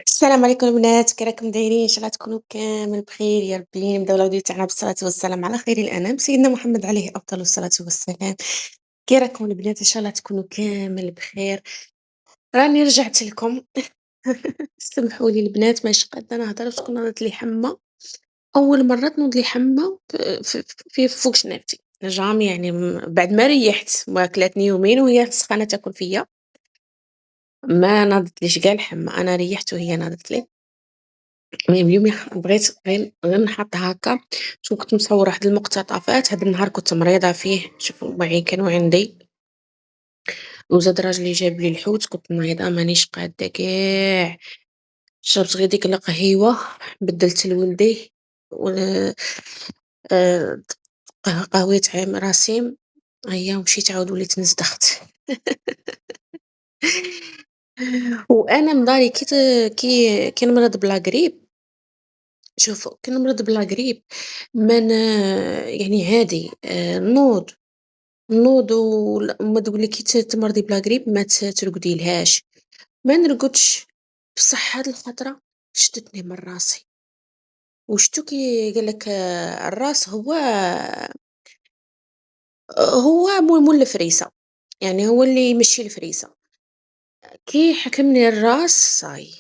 السلام عليكم البنات، كي راكم دايرين؟ ان شاء الله تكونوا كامل بخير يا ربي. نبداو الوديو تاعنا بالصلاه والسلام على خير الانام سيدنا محمد عليه افضل الصلاه والسلام. كي راكم البنات؟ ان شاء الله تكونوا كامل بخير. راني رجعت لكم. سمحوا لي البنات، ماشي قادة نهضر باسكو نضت لي حمى. اول مره تنوض لي حمى في فوق شنافتي. جامي يعني بعد ما ريحت واكلاتني يومين وهي سخانه تاكل فيا. ما نضتليش كاع الحمى، انا ريحت وهي نضت لي. المهم اليوم بغيت غير نحط هاكا. شوف، كنت مصورة واحد المقتطفات. هاد النهار كنت مريضة فيه، شوفوا وعي كانوا عندي، وزاد راجلي جاب لي الحوت. كنت مريضة مانيش قادة كاع. شربت غير ديك القهيوة، بدلت لولدي و آه، قهوة عام راسيم. هيا ومشيت عاود وليت نزدخت. وانا مداري كي نمرض بلا غريب. شوفوا كي نمرض بلا غريب ما ن... يعني عادي، نوض وما تقولي كي تمرضي بلا غريب ما ترقدي لهاش. ما نرقدش. بصح هاد الخطره شدتني من راسي. وشتو كي قال لك الراس هو مول الفريسه. يعني هو اللي يمشي الفريسه. كي حكمني الراس صاي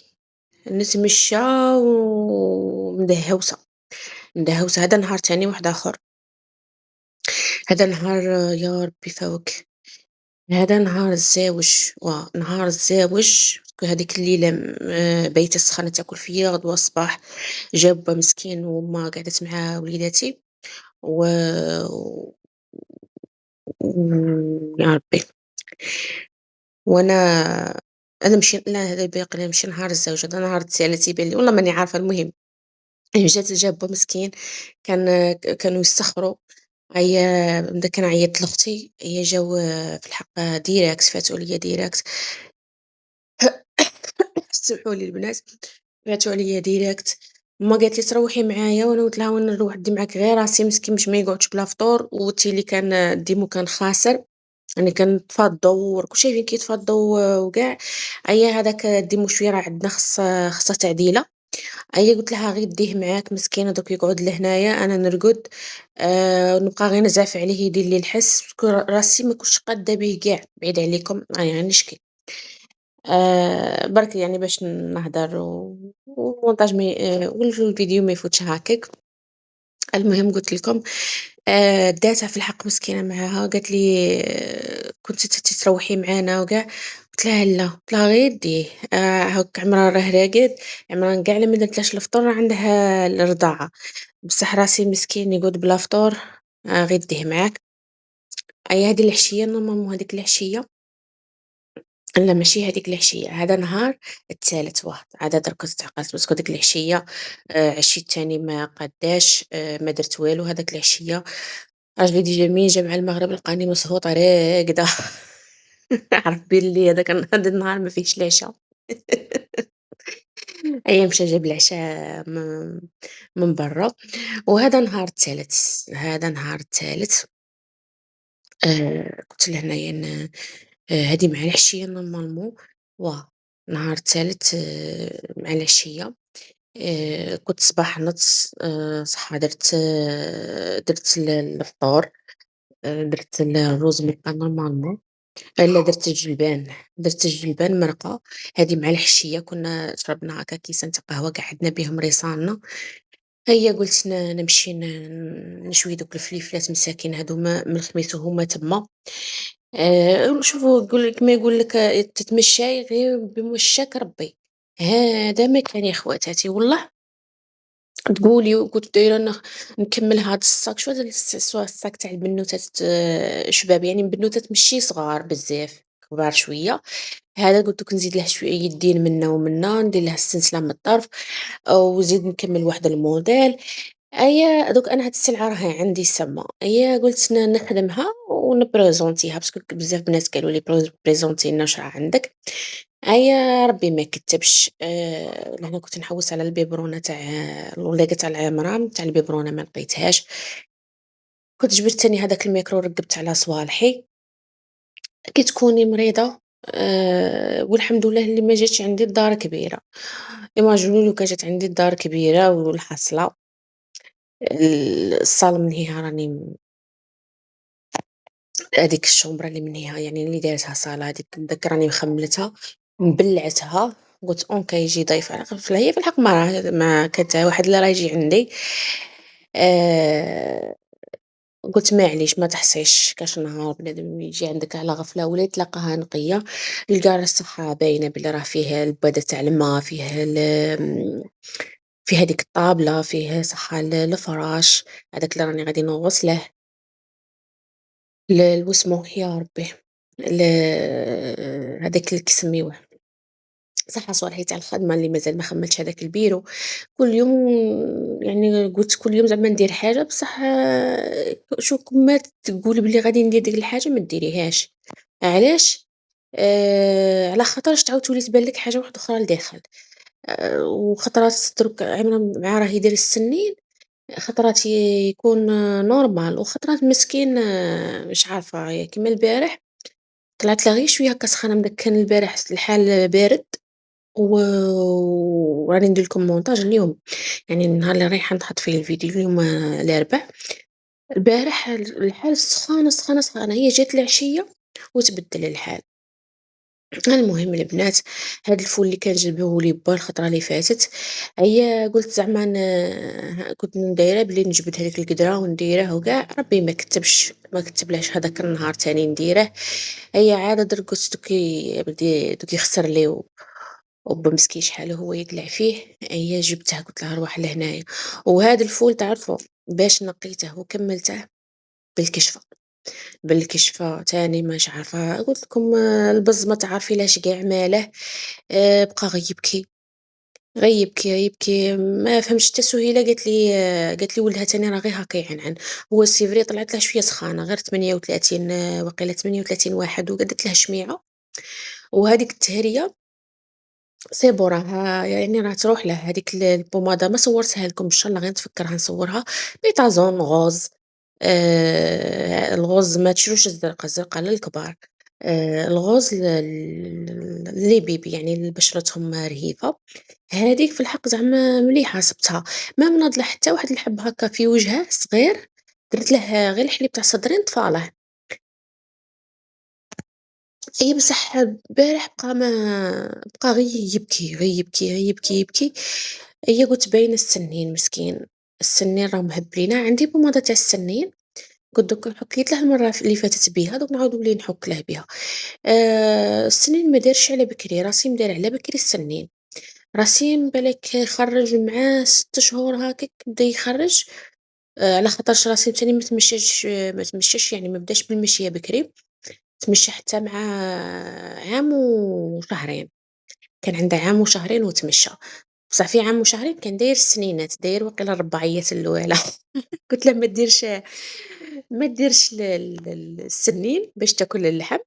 نتمشى ومدهوسه. مدهوسه. هذا نهار تاني واحد اخر. هذا نهار يا ربي فوك. هذا نهار الزاوج، نهار الزاوج. هذيك الليلة بيت السخانة تاكل فيا غدوة الصباح. جاب با مسكين وما قعدت مع وليداتي و... يا ربي. وانا مشي، لا هذا باقي مشي نهار الزوج. هذا نهار الثالث يبان لي والله ماني عارفة. المهم جاب با مسكين. كانوا يستخروا. بدا كنعيط لأختي، هي جاو في الحق ديراكت، فاتوا عليا ديراكت. سمحوا لي البنات، فاتوا عليا ديراكت. ما قالت لي تروحي معايا، وانا قلت لها وين نروح؟ دي معاك غير راسي مسكين باش ما يقعدش بلا فطور. وتي اللي كان ديمو كان خاسر، يعني كان طفى الضو كلشي فين كيطفى الضو وكاع. هذاك ديمو شويه راه عندنا خاصه تعديله. قلت لها غير ديه معاك مسكين، دوك يقعد لهنايا انا نرقد. نبقى غير نزعف عليه يدير لي الحس باسكو راسي ما كنتش قاده به كاع، بعيد عليكم يعني نشكي. برك يعني باش نهدر والمونتاج والفيديو ما يفوتش هكاك. المهم قلت لكم، داتها في الحق مسكينه معاها. قالت لي كنت تروحي معانا وكاع. قلت لها لا، قلت لها غير ديه. هاك عمران راه راقد. عمران كاع ما درتلاش الفطور، راه عندها الرضاعه. بصح راسي مسكين يقعد بلا فطور. غير ديه معاك. هذه العشيه نورمالمون، هذيك العشيه. لا ماشي هذيك العشية، هذا نهار الثالث واحد. عاد درك تعقلت باسكو ديك العشية عشيت تاني ما قداش. ما درت والو هذاك العشية. راجلي ديجا مين جا مع المغرب لقاني مسهوطة راقدة. عرف بلي هذا النهار ما فيهش العشاء. مشى جاب العشاء من برا. وهذا نهار الثالث. قلت لهنايا هادي مع العشية نورمالمون. واه نهار الثالث مع العشية. كنت صباح نضت. صح درت الفطور. درت الروز مرقة نورمالمون. لا درت الجلبان مرقة. هادي مع العشية كنا شربنا هكا كيسان تاع قهوة قعدنا بهم ريصالنا. قلت نمشي نشوي دوك الفليفلات مساكين هادوما من الخميس وهما تما. شوفوا يقول لك تتمشاي غير بمشاك ربي. هذا ما كان يا خواتاتي والله. تقولي وكنت دايره نكمل هاد الصاك. شو هذا الصاك تاع البنوتات شباب، يعني بنوتات ماشي صغار بزاف، كبار شويه. هذا قلت لك نزيد له شويه يدين منا ومنا، ندير له السلسله من الطرف. وزيد نكمل واحد الموديل. دوك انا هاد السلعه راهي عندي سما. قلت نخدمها ونبريزونتيها باسكو بزاف بنات قالوا لي بريزونتي لنا واش راه عندك. ربي ما كتبش. لهنا كنت نحوس على البيبرونه تاع الولاقه تاع العمران تاع البيبرونه ما لقيتهاش. كنت جبت تاني هذاك الميكرو ركبت على صوالحي. كي تكوني مريضه والحمد لله اللي ما جاتش عندي الدار كبيرة. إيماجيني لو كان جات عندي الدار كبيرة والحاصلة الصال منهيها راني هاديك الشومبرا اللي منهيها يعني اللي دارتها صالة هاديك نتذكر راني مخملتها، مبلعتها، قُلت أونكي ييجي ضيف على هي في الحق ما كانت واحد اللي راه يجي عندي. آآ قُلت معليش ما تحصيش كاش نهار بنادم يجي عندك على غفلة ولا تلقاها نقية، يلقى الصحة باينة بلي راه فيه البوادة تاع الما، فيه فيه هاديك الطابلة، فيه صحة الفراش، هذاك اللي راني غادي نغسله، واسمه يا ربي ال هذاك كيسميوه صحة صوالحي تاع الخدمة اللي مازال ما خمّلتش هذاك البيرو، كل يوم يعني قُلت كل يوم زعما ندير حاجة بصح شو كيما تقولي بلي غادي ندير ديك الحاجة ما ديريهاش، علاش؟ على خاطرش تعاود تولي تبان لك حاجة واحدة أخرى لداخل، وخطرات درك عاملة مع راه يدير السنين، خطرات يكون normal وخطرات مسكين مش عارفة كيما البارح طلعت له غير شوية هاكا سخانة من داك كان البارح الحال بارد و وراني ندير لكم مونتاج اليوم، يعني النهار اللي رايحة نحط فيه الفيديو اليوم الأربع، البارح الحال سخانة، سخانة، سخانة، هي جات العشية وتبدل الحال. المهم البنات هاد الفول اللي كان جابوه لي با الخطرة اللي فاتت، هي قُلت زعما كنت دايرة بلي نجبد هاديك القدرة ونديره وكاع، ربي ما كتبلهاش هذاك النهار تاني نديره، هي عادة درك قُلت دوك يخسر لي وبا مسكين شحال هو يدلع فيه، هي جبته قُلت لها أرواح لهنايا، وهاد الفول تعرفوا باش نقيته وكمّلته بالكشفة. بالكشفة تاني مش عارفة قُلت لكم البز ما تعرفيلاش كاع ماله، بقى غير يبكي، غير يبكي، غير يبكي، ما فهمتش حتى سهيلة قالت لي ولدها تاني راه غير هاكا يعنعن، هو سي فري طلعت له شوية سخانة غير 38 واقيلا 38 واحد وقدّت له شميعة، وهاديك التهرية سي بون راه يعني راه تروح له هذيك البومادة ما صورتها لكم إن شاء الله غير نتفكرها نصورها، بيتازون غوز الغوز ما تشروش الزرقا، الزرقا للكبار، الغوز لي بيبي يعني اللي بشرتهم رهيفة، هذيك في الحق زعما مليحة صبتها، ما مناضلة حتى واحد الحب هكا في وجهه صغير، درت له غير الحليب تاع صدرين طفاله. أي بصح البارح بقى غير يبكي، غير يبكي، غير يبكي، يبكي، هي قُلت باين السنين مسكين، السنين راهم مهبلينه، عندي بومادة تاع السنين قُلت دوك حكيت له المرة اللي فاتت بيها، دوك نعاود نولي نحك له بها، السنين ما دارش على بكري، راسي مدار على بكري السنين، راسي من بالك خرّج مع 6 شهور هكاك بدا يخرّج، على خاطرش راسي تاني ما تمشاش يعني ما بداش بالمشية بكري. تمشى حتى مع عام وشهرين، كان عنده عام وشهرين وتمشى، بصح في عام وشهرين كان داير السنينات، داير واقيلا الرباعيات الأوالا قُلت له ما ديرش السنين باش تاكل اللحم،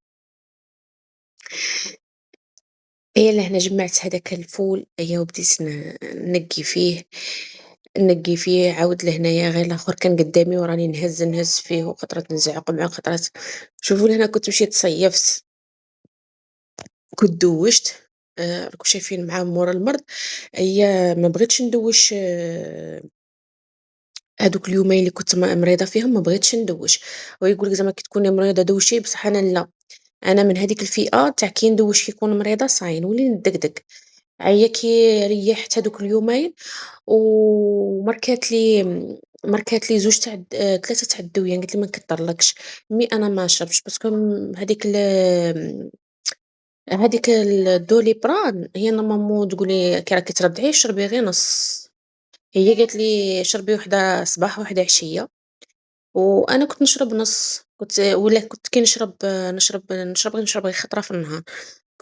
هي لهنا جمعت هذاك الفول هي وبديت نقي فيه عاود لهنايا غير الآخر كان قدامي وراني نهز فيه وخطرات نزعق معاه وخطرات شوفوا لهنا كنت مشيت صيفت. كنت دوّشت راكم شايفين مع مورا المرض، هي ما بغيتش ندوّش هادوك اليومين اللي كنت مريضة فيهم ما بغيتش ندوّش، هو يقول لك زعما كي تكوني مريضة دوّشي بصح أنا لا، أنا من هاديك الفئة تاع كي ندوّش كي نكون مريضة صاي نولي ندقدق، أيا كي ريّحت هادوك اليومين وماركات لي 2 تاع 3 تاع الدوية قالت لي: "ما نكترلكش." مي أنا ما نشربش باسكو هاديك الدوليبران هي نورمالمون تقول لي كي راكي ترضعي شربي غير نُص، هي قالت لي شربي وحدة صباح وحدة عشية، وأنا كنت نشرب نُص، كنت كي نشرب غير خطرة في النهار،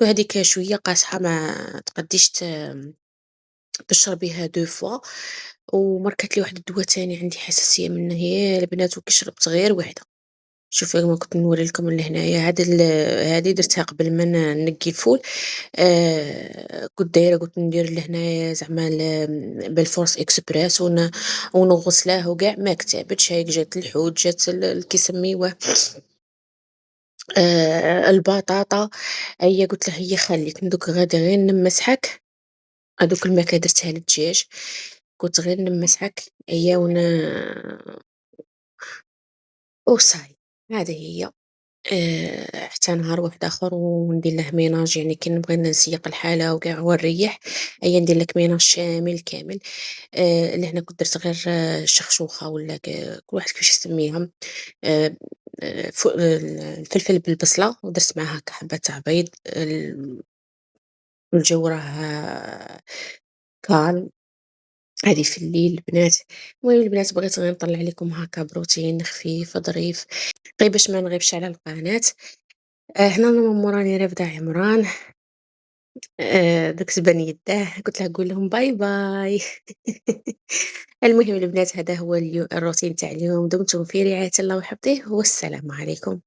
هاذيك شوية قاصحة ما تقديش تشربيها 2 fois وماركات لي واحد الدوا تاني عندي حساسية منه يا البنات وكي شربت غير وحدة. شوفي ما كنت نوري لكم لهنايا هادي درتها قبل ما نقي الفول كنت دايرة قلت ندير لهنايا زعما بالفورس إكسبريس ونغسلاه وكاع ما كتابتش هاك جات الحوت جات كيسميوه البطاطا هي قُلت له: "هي خلّيك دوك غادي غير نمّسحك." هادوك الماكلة درتها للدجاج، قُلت غير نمّسحك هي وصاي، هذه هي. حتى نهار واحد آخر وندير له ménage يعني كي نبغي نسيّق الحالة وكاع ونريّح، أيا ندير لك ménage شامل كامل. لهنا كنت درت غير الشخشوخة ولا كل واحد كيفاش يسميها. آآ الفلفل بالبصلة ودرت معاه هاكا حبّة تاع بيض. الجو راه calm. هذه في الليل البنات. المهم البنات بغيت غير نطلّع لكم هاكا بروتين خفيف ظريف، غير باش ما نغيبش على القناة. هنا أنا راني رافدة عمران. دوك زبان يداه قلت لها قول لهم باي باي. المهم البنات هذا هو الروتين تاع اليوم، دمتم في رعاية الله وحفظه والسلام عليكم.